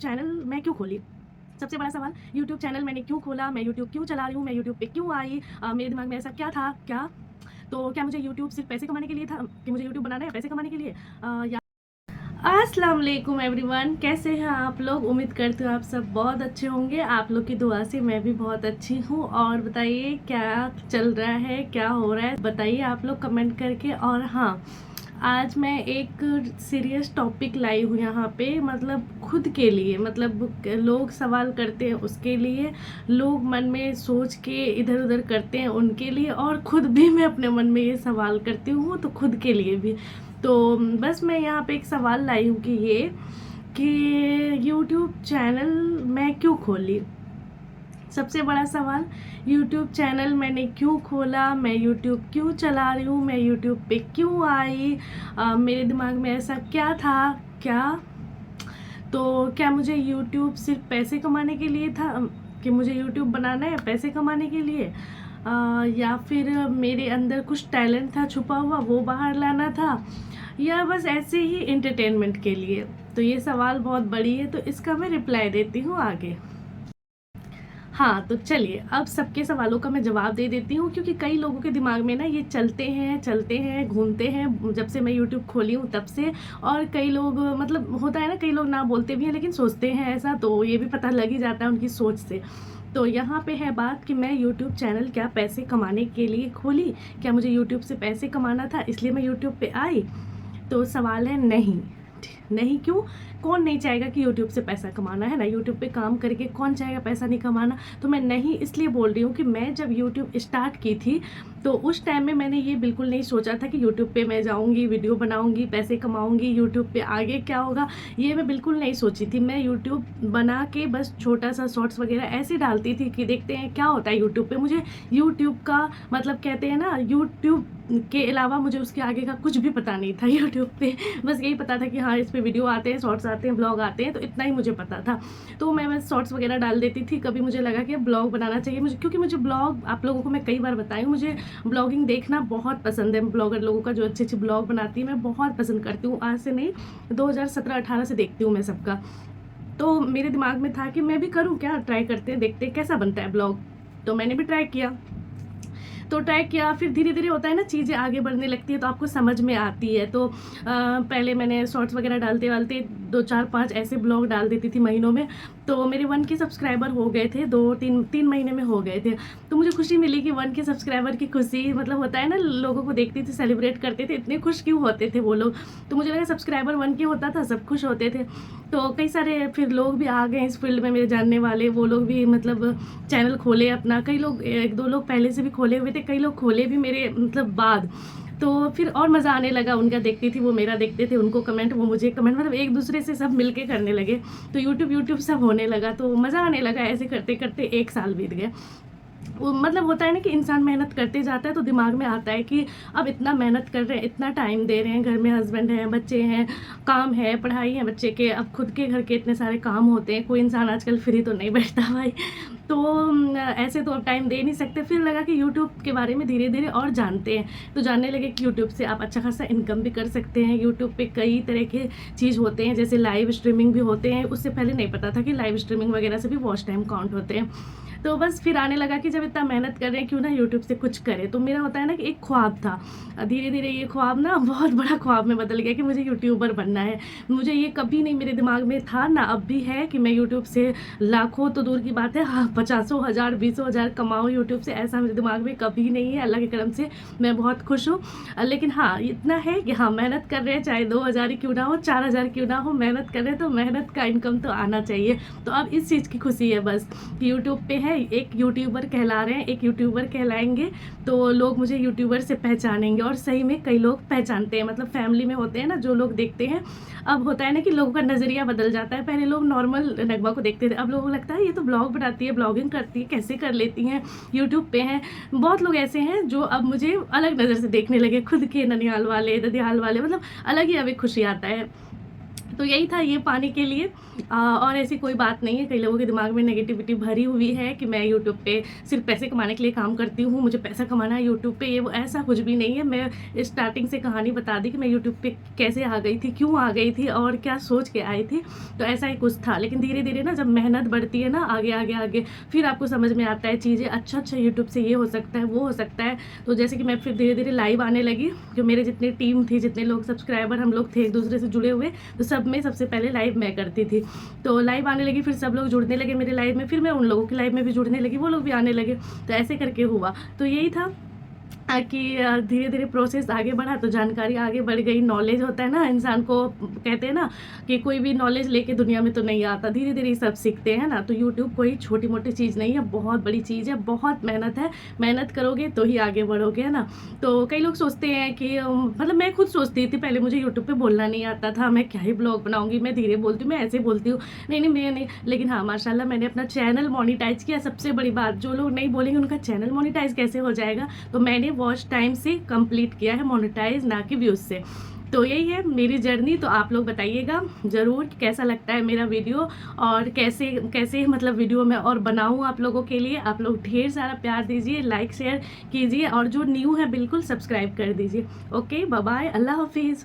Channel मैं क्यों खोली? सबसे बड़ा सवाल, यूट्यूब चैनल मैंने क्यों खोला? मैं यूट्यूब क्यों चला रही हूँ? मैं यूट्यूब पे क्यों आई? मेरे दिमाग में ऐसा क्या था? तो क्या मुझे यूट्यूब सिर्फ़ पैसे कमाने के लिए था कि मुझे यूट्यूब बनाना है पैसे कमाने के लिए? या अस्सलाम वालेकुम एवरीवन, कैसे हैं आप लोग? उम्मीद करती हूँ आप सब बहुत अच्छे होंगे। आप लोग की दुआ से मैं भी बहुत अच्छी हूँ। और बताइए क्या चल रहा है, क्या हो रहा है? बताइए आप लोग कमेंट करके। और हाँ, आज मैं एक सीरियस टॉपिक लाई हूँ यहाँ पे, मतलब खुद के लिए, मतलब लोग सवाल करते हैं उसके लिए, लोग मन में सोच के इधर उधर करते हैं उनके लिए, और खुद भी मैं अपने मन में ये सवाल करती हूँ तो खुद के लिए भी। तो बस मैं यहाँ पे एक सवाल लाई हूँ कि यूट्यूब चैनल मैं क्यों खोली? सबसे बड़ा सवाल, यूट्यूब चैनल मैंने क्यों खोला? मैं यूट्यूब क्यों चला रही हूँ? मैं यूट्यूब पे क्यों आई? मेरे दिमाग में ऐसा क्या था? क्या तो क्या मुझे यूट्यूब सिर्फ पैसे कमाने के लिए था, कि मुझे यूट्यूब बनाना है पैसे कमाने के लिए? या फिर मेरे अंदर कुछ टैलेंट था छुपा हुआ, वो बाहर लाना था? या बस ऐसे ही एंटरटेनमेंट के लिए? तो ये सवाल बहुत बड़ी है, तो इसका मैं रिप्लाई देती हूँ आगे। हाँ, तो चलिए अब सबके सवालों का मैं जवाब दे देती हूँ, क्योंकि कई लोगों के दिमाग में ना ये चलते हैं, घूमते हैं जब से मैं यूट्यूब खोली हूँ तब से। और कई लोग, मतलब होता है ना, कई लोग ना बोलते भी हैं लेकिन सोचते हैं ऐसा, तो ये भी पता लग ही जाता है उनकी सोच से। तो यहाँ पे है बात कि मैं यूट्यूब चैनल क्या पैसे कमाने के लिए खोली? क्या मुझे यूट्यूब से पैसे कमाना था इसलिए मैं यूट्यूब पे आई? तो सवाल है नहीं। नहीं क्यों? कौन नहीं चाहेगा कि यूट्यूब से पैसा कमाना, है ना? यूट्यूब पे काम करके कौन चाहेगा पैसा नहीं कमाना? तो मैं नहीं इसलिए बोल रही हूँ कि मैं जब यूट्यूब स्टार्ट की थी तो उस टाइम में मैंने ये बिल्कुल नहीं सोचा था कि यूट्यूब पे मैं जाऊँगी, वीडियो बनाऊँगी, पैसे कमाऊँगी, यूट्यूब पे आगे क्या होगा, ये मैं बिल्कुल नहीं सोची थी। मैं यूट्यूब बना के बस छोटा सा शॉर्ट्स वगैरह ऐसे डालती थी कि देखते हैं क्या होता है यूट्यूब पे। मुझे यूट्यूब का, मतलब कहते हैं ना, यूट्यूब के अलावा मुझे उसके आगे का कुछ भी पता नहीं था यूट्यूब पे। बस यही पता था कि हाँ, इस पे वीडियो आते हैं, शॉर्ट्स आते हैं, ब्लॉग आते हैं, तो इतना ही मुझे पता था। तो मैं बस शॉर्ट्स वगैरह डाल देती थी। कभी मुझे लगा कि ब्लॉग बनाना चाहिए मुझे, क्योंकि मुझे ब्लॉग, आप लोगों को मैं कई बार बताई हूँ, मुझे ब्लॉगिंग देखना बहुत पसंद है। ब्लॉगर लोगों का जो अच्छे अच्छे ब्लॉग बनाती है मैं बहुत पसंद करती हूँ। आज से नहीं, 2017-18 से देखती हूँ मैं सबका। तो मेरे दिमाग में था कि मैं भी करूँ क्या, ट्राई करते हैं, देखते हैं कैसा बनता है ब्लॉग। तो मैंने भी ट्राई किया। तो ट्राई किया, फिर धीरे-धीरे होता है ना, चीज़ें आगे बढ़ने लगती है तो आपको समझ में आती है। तो पहले मैंने शॉर्ट्स वगैरह डालते-वालते 2, 4, 5 ऐसे ब्लॉग डाल देती थी महीनों में। तो मेरे 1 के सब्सक्राइबर हो गए थे, 2-3 महीने में हो गए थे। तो मुझे खुशी मिली कि 1 के सब्सक्राइबर की खुशी, मतलब होता है ना, लोगों को देखती थी, सेलिब्रेट करते थे, इतने खुश क्यों होते थे वो लोग। तो मुझे लगा सब्सक्राइबर 1 के होता था, सब खुश होते थे। तो कई सारे फिर लोग भी आ गए इस फील्ड में, मेरे जानने वाले, वो लोग भी मतलब चैनल खोले अपना। कई लोग, 1-2 लोग पहले से भी खोले हुए थे, कई लोग खोले भी मेरे मतलब बाद। तो फिर और मज़ा आने लगा, उनका देखती थी, वो मेरा देखते थे, उनको कमेंट, वो मुझे कमेंट, मतलब एक दूसरे से सब मिलके करने लगे। तो यूट्यूब सब होने लगा, तो मज़ा आने लगा। ऐसे करते करते 1 साल बीत गया। वो मतलब होता है ना कि इंसान मेहनत करते जाता है तो दिमाग में आता है कि अब इतना मेहनत कर रहे हैं, इतना टाइम दे रहे हैं, घर में हस्बैंड हैं, बच्चे हैं, काम है, पढ़ाई है बच्चे के, अब खुद के घर के इतने सारे काम होते हैं, कोई इंसान आजकल फ्री तो नहीं बैठता भाई। तो ऐसे तो अब टाइम दे नहीं सकते। फिर लगा कि यूट्यूब के बारे में धीरे धीरे और जानते हैं, तो जानने लगे कि यूट्यूब से आप अच्छा खासा इनकम भी कर सकते हैं। यूट्यूब पे कई तरह के चीज़ होते हैं, जैसे लाइव स्ट्रीमिंग भी होते हैं। उससे पहले नहीं पता था कि लाइव स्ट्रीमिंग वगैरह से भी वॉच टाइम काउंट होते हैं। तो बस फिर आने लगा कि जब इतना मेहनत कर रहे हैं, क्यों ना यूट्यूब से कुछ करें। तो मेरा होता है ना कि एक ख्वाब था, धीरे धीरे ये ख्वाब ना बहुत बड़ा ख्वाब में बदल गया कि मुझे यूट्यूबर बनना है। मुझे ये कभी नहीं मेरे दिमाग में था, ना अब भी है, कि मैं यूट्यूब से लाखों तो दूर की बात है, हाँ, 50,000 20,000 कमाऊँ यूट्यूब से, ऐसा मेरे दिमाग में कभी नहीं है। अल्लाह के करम से मैं बहुत खुश हूँ। लेकिन हाँ, इतना है कि हाँ, मेहनत कर रहे हैं, चाहे 2,000 ही क्यों ना हो, 4,000 क्यों ना हो, मेहनत कर रहे हैं तो मेहनत का इनकम तो आना चाहिए। तो अब इस चीज़ की खुशी है बस कि यूट्यूब पे है, एक यूट्यूबर कहला रहे हैं, एक यूट्यूबर कहलाएंगे तो लोग मुझे यूट्यूबर से पहचानेंगे। और सही में कई लोग पहचानते हैं, मतलब फैमिली में होते हैं ना जो लोग देखते हैं। अब होता है ना कि लोगों का नज़रिया बदल जाता है। पहले लोग नॉर्मल नगमा को देखते थे, अब लोगों को लगता है ये तो ब्लॉग बनाती है, ब्लॉगिंग करती है, कैसे कर लेती हैं, यूट्यूब पे हैं। बहुत लोग ऐसे हैं जो अब मुझे अलग नज़र से देखने लगे, खुद के ननिहाल वाले, ददियाल वाले, मतलब अलग ही अब एक खुशी आता है। तो यही था ये पाने के लिए और ऐसी कोई बात नहीं है। कई लोगों के दिमाग में नेगेटिविटी भरी हुई है कि मैं यूट्यूब पे सिर्फ पैसे कमाने के लिए काम करती हूँ, मुझे पैसा कमाना है यूट्यूब पे, ये वो। ऐसा कुछ भी नहीं है। मैं स्टार्टिंग से कहानी बता दी कि मैं यूट्यूब पे कैसे आ गई थी, क्यों आ गई थी और क्या सोच के आई थी। तो ऐसा ही कुछ था, लेकिन धीरे धीरे ना जब मेहनत बढ़ती है ना आगे आगे आगे, फिर आपको समझ में आता है चीज़ें। अच्छा अच्छा यूट्यूब से ये हो सकता है, वो हो सकता है। तो जैसे कि मैं फिर धीरे धीरे लाइव आने लगी, जो मेरे जितनी टीम थी, जितने लोग सब्सक्राइबर हम लोग थे एक दूसरे से जुड़े हुए, तो सब में सबसे पहले लाइव मैं करती थी। तो लाइव आने लगी, फिर सब लोग जुड़ने लगे मेरे लाइव में, फिर मैं उन लोगों की लाइव में भी जुड़ने लगी, वो लोग भी आने लगे। तो ऐसे करके हुआ। तो यही था कि धीरे धीरे प्रोसेस आगे बढ़ा, तो जानकारी आगे बढ़ गई। नॉलेज होता है ना, इंसान को कहते हैं ना कि कोई भी नॉलेज लेके दुनिया में तो नहीं आता, धीरे धीरे ही सब सीखते हैं ना। तो यूट्यूब कोई छोटी मोटी चीज़ नहीं है, बहुत बड़ी चीज़ है, बहुत मेहनत है। मेहनत करोगे तो ही आगे बढ़ोगे, है ना। तो कई लोग सोचते हैं कि मतलब मैं खुद सोचती थी पहले, मुझे यूट्यूब पे बोलना नहीं आता था, मैं क्या ही ब्लॉग बनाऊंगी, मैं धीरे बोलती हूँ, मैं ऐसे बोलती हूँ, नहीं नहीं मैं नहीं। लेकिन हाँ माशाल्लाह मैंने अपना चैनल मोनेटाइज किया। सबसे बड़ी बात, जो लोग नहीं बोलेंगे उनका चैनल मोनेटाइज कैसे हो जाएगा, तो मैंने वॉच टाइम से कंप्लीट किया है मोनेटाइज, ना कि व्यूज़ से। तो यही है मेरी जर्नी। तो आप लोग बताइएगा ज़रूर कि कैसा लगता है मेरा वीडियो, और कैसे कैसे मतलब वीडियो मैं और बनाऊँ आप लोगों के लिए। आप लोग ढेर सारा प्यार दीजिए, लाइक शेयर कीजिए, और जो न्यू है बिल्कुल सब्सक्राइब कर दीजिए। ओके बाय बाय, अल्लाह हाफिज़।